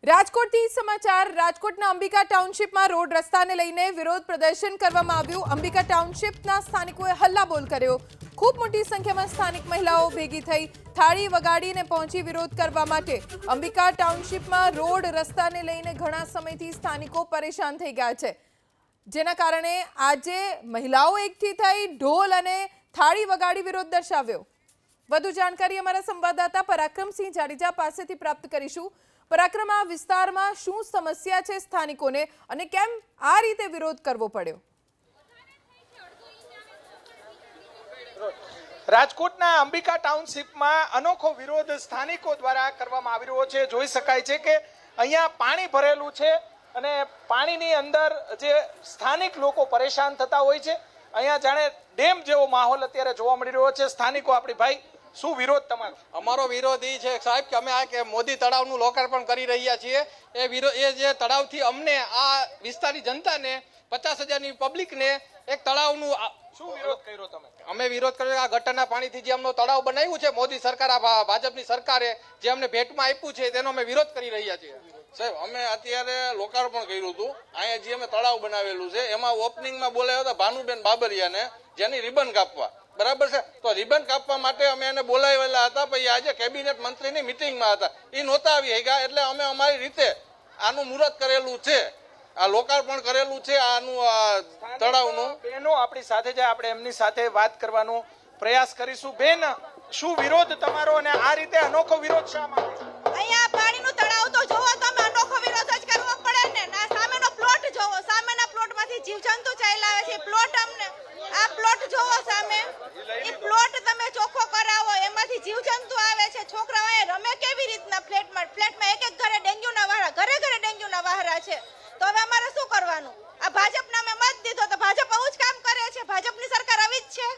રાજકોટથી સમાચાર રાજકોટના અંબિકા ટાઉનશીપમાં રોડ રસ્તાને લઈને વિરોધ પ્રદર્શન કરવામાં આવ્યું। અંબિકા ટાઉનશીપના સ્થાનિકોએ હલ્લાબોલ કર્યો। ખૂબ મોટી સંખ્યામાં સ્થાનિક મહિલાઓ ભેગી થઈ થાળી વગાડીને પહોંચી વિરોધ કરવા માટે। અંબિકા ટાઉનશીપમાં રોડ રસ્તાને લઈને ઘણા સમયથી સ્થાનિકો પરેશાન થઈ ગયા છે, જેના કારણે આજે મહિલાઓ એકઠી થઈ ઢોલ અને થાળી વગાડી વિરોધ દર્શાવ્યો। વધુ જાણકારી અમારા સંવાદદાતા પરાક્રમસિંહ જાડેજા પાસેથી પ્રાપ્ત કરીશું। પરાક્રમ, આ વિસ્તારમાં શું સમસ્યા છે સ્થાનિકોને અને કેમ આ રીતે વિરોધ કરવો પડ્યો? રાજકોટના અંબિકા ટાઉનશીપમાં અનોખો વિરોધ સ્થાનિકો દ્વારા કરવામાં આવી રહ્યો છે। જોઈ શકાય છે કે અહીંયા પાણી ભરેલું છે અને પાણીની અંદર જે સ્થાનિક લોકો પરેશાન થતા હોય છે। અહીંયા જાણે ડેમ જેવો માહોલ અત્યારે જોવા મળી રહ્યો છે। સ્થાનિકો આપણી ભાઈ, શું વિરોધ તમારો? અમારો વિરોધ એ છે સાહેબ કે અમે આ કે મોદી તળાવનું લોકાર્પણ કરી રહ્યા છીએ। એ જે તળાવથી અમને આ વિસ્તારની જનતાને 50,000ની પબ્લિકને એક તળાવનું શું વિરોધ કર્યો તમે? અમે વિરોધ કર્યો આ ગટરના પાણીથી જે અમનો તળાવ બનાવ્યું છે મોદી સરકાર, આ ભાજપની સરકારે જે અમને ભેટમાં આપ્યું છે તેનો અમે વિરોધ કરી રહ્યા છીએ। સાહેબ, અમે અત્યારે લોકાર્પણ કર્યું હતું। અહીંયા જે અમે તળાવ બનાવેલું છે એમાં ઓપનિંગમાં બોલાવ્યા હતા ભાનુબેન બાબરિયાને, જેની રિબન કાપવા, બરાબર છે? તો રિબન કાપવા માટે અમે એને બોલાવેલા હતા, પછી આજે કેબિનેટ મંત્રીની મિટિંગમાં હતા, એ નહોતા આવી ગયા, એટલે અમે અમારી રીતે આનું મુહૂર્ત કરેલું છે, આ લોકાર્પણ કરેલું છે આનું તળાવનું। બહેનો આપણી સાથે જાય, આપણે એમની સાથે વાત કરવાનો પ્રયાસ કરીશું। બેન, શું વિરોધ તમારો અને આ રીતે અનોખો વિરોધ શા માટે? અહીંયા પાણીનું તળાવ તો જોવો તમે, અનોખો વિરોધ જ કરવો પડે ને। ના, સામેનો પ્લોટ જોવો, સામેના પ્લોટમાંથી જીવજંતુ ચાલ્યા આવે છે। પ્લોટ અમને આ પ્લોટ જોવો સામે, એ પ્લોટ તમે ચોખ્ખો કરાવો, એમાંથી જીવજંતુ આવે છે। છોકરાઓ એ રમે કેવી રીતના? ફ્લેટમાં એક ઘરે ડેન્ગ્યુના વાહરા, ઘરે ડેન્ગ્યુના વાહરા છે। તો હવે અમારે શું કરવાનું? આ ભાજપને અમે મત દીધો તો ભાજપ આવું જ કામ કરે છે, ભાજપની સરકાર આવી જ છે।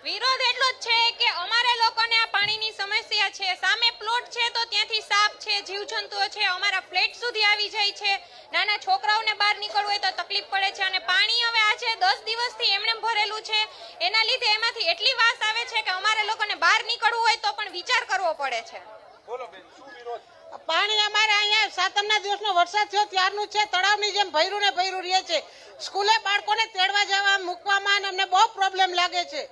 વિરોધ એટલો જ છે કે અમારે લોકોને આ પાણીની સમસ્યા છે। સામે પ્લોટ છે તો ત્યાંથી સાપ છે, જીવજંતુઓ છે, અમારા ફ્લેટ સુધી આવી જાય છે। નાના છોકરાઓને બહાર નીકળવું હોય તો તકલીફ પડે છે અને પાણી હવે આજે 10 દિવસથી એમને ભરેલું છે, એના લીધે એમાંથી એટલી વાસ આવે છે કે અમારે લોકોને બહાર નીકળવું હોય તો પણ વિચાર કરવો પડે છે। બોલો બેન, શું વિરોધ? પાણી અમારે અહીંયા સાતમના દિવસનો વરસાદ થયો ત્યારનું છે, તળાવની જેમ ભર્યું ને ભર્યું રહે છે। સ્કૂલે બાળકોને તેડવા જવા મૂકવામાં અમને બહુ પ્રોબ્લેમ લાગે છે।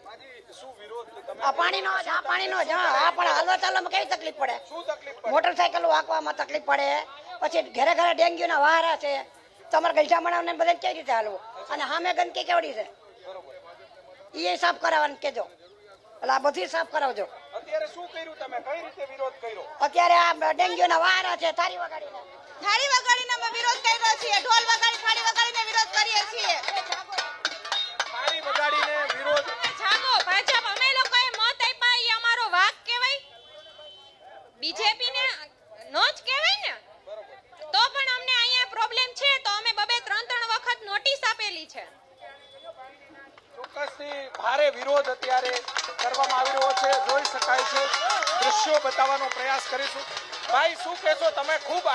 આ પાણીનો પણ હાલવા ચાલવામાં કેવી તકલીફ પડે? શું તકલીફ પડે? મોટરસાયકલ હાંકવામાં તકલીફ પડે, પછી ઘરે ડેન્ગ્યુના વાહરા છે, તમારે ગલજા મણાવને બધે કઈ રીતે હાલવું? અને સામે ગંદકી કેવડી છે એ સાફ કરાવવાનું કેજો, એટલે આ બધી સાફ કરાવજો। અત્યારે શું કર્યું તમે? કઈ રીતે વિરોધ કર્યો? અત્યારે આ ડેન્ગ્યુના વાહરા છે, થાળી વગાડીને અમે વિરોધ કર્યો છીએ, ઢોલ વગાડી થાળી વગાડીને વિરોધ કરીએ છીએ। થાળી વગાડીને વિરોધ। જાગો ભાજપ, અમે લોકોએ મત આપ્યા એ અમારો વાક કહેવાય? બીજેપીને નો જ કહેવાય ને? તો પણ અમને અહીંયા પ્રોબ્લેમ છે તો અમે 2-3 વખત નોટિસ આપેલી છે। ચોક્કસથી ભારે વિરોધ અત્યારે કરવામાં આવી રહ્યો છે, જોઈ શકાય છે। દ્રશ્યો બતાવવાનો પ્રયાસ કરીશું। ભાઈ, શું કહેશો તમે? ખૂબ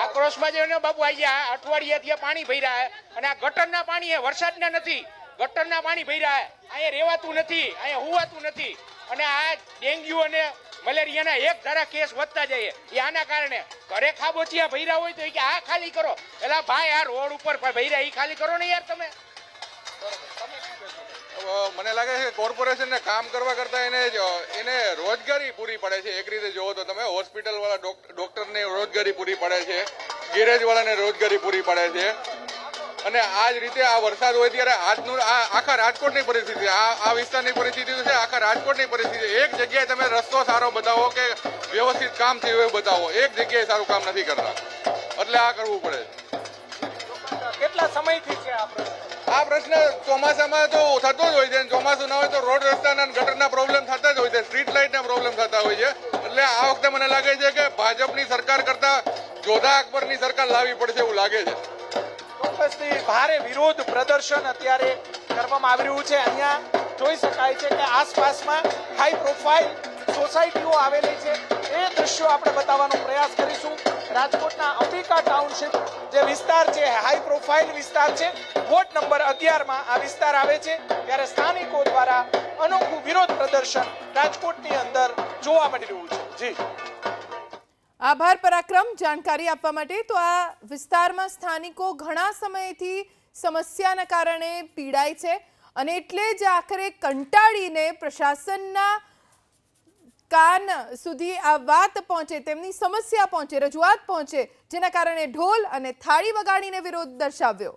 આક્રોશમાં જઈને બાપુ અહીંયા અઠવાડિયાથી પાણી ભર્યા અને આ ગટરના પાણી હે, વરસાદના નથી, ગટરના પાણી ભર્યા હે। અહીંયા રહેવાતું નથી, અહીંયા હુવાતું નથી અને આ ડેન્ગ્યુ અને મલેરિયાના એક ધારા કેસ વધતા જાય એ આના કારણે। ઘરે ખાબોચિયા ભર્યા હોય તો કે આ ખાલી કરો, એટલે ભાઈ આ રોડ ઉપર ભર્યા એ ખાલી કરો ને યાર તમે। મને લાગે છે કોર્પોરેશનને કામ કરવા કરતા એને રોજગારી પૂરી પડે છે। એક રીતે જોવો તો તમે હોસ્પિટલ વાળા ડોક્ટરને રોજગારી પૂરી પડે છે, ગેરેજ વાળાને રોજગારી પૂરી પડે છે અને આ જ રીતે આ વરસાદ હોય ત્યારે આજનું આખા રાજકોટની પરિસ્થિતિ, આ વિસ્તારની પરિસ્થિતિ છે, આખા રાજકોટની પરિસ્થિતિ। એક જગ્યાએ તમે રસ્તો સારો બતાવો કે વ્યવસ્થિત કામ થયું એવું બતાવો, એક જગ્યાએ સારું કામ નથી કરતા, એટલે આ કરવું પડે છે। કેટલા સમયથી છે આ પ્રશ્ન ચોમાસામાં તો થતો જ હોય છે, ચોમાસું ના હોય તો રોડ રસ્તાના ગટરના પ્રોબ્લેમ થતા જ હોય છે, સ્ટ્રીટ લાઇટના પ્રોબ્લેમ થતા હોય છે। એટલે આ વખતે મને લાગે છે કે ભાજપની સરકાર કરતા જોધા અકબરની સરકાર લાવવી પડશે એવું લાગે છે। ચોક્કસથી ભારે વિરોધ પ્રદર્શન અત્યારે કરવામાં આવી રહ્યું છે। અહીંયા જોઈ શકાય છે કે આસપાસમાં હાઈ પ્રોફાઇલ સોસાયટીઓ આવેલી છે, એ દ્રશ્યો આપણે બતાવવાનો પ્રયાસ કરીશું। રાજકોટના અંબિકા ટાઉનશીપ જે વિસ્તાર છે, હાઈ પ્રોફાઇલ વિસ્તાર છે, વોર્ડ નંબર 11માં આ વિસ્તાર આવે છે, ત્યારે સ્થાનિકો દ્વારા અનોખું વિરોધ પ્રદર્શન રાજકોટની અંદર જોવા મળી રહ્યું છે। જી। આભાર પરાક્રમ જાણકારી આપવા માટે. તો આ વિસ્તારમાં સ્થાનિકો ઘણા સમયથી સમસ્યાના કારણે પીડાય છે અને એટલે જ આખરે કંટાળીને પ્રશાસનના કાન સુધી આ વાત પહોંચે, તેમની સમસ્યા પહોંચે, રજૂઆત પહોંચે, જેના કારણે ઢોલ અને થાળી વગાડીને વિરોધ દર્શાવ્યો.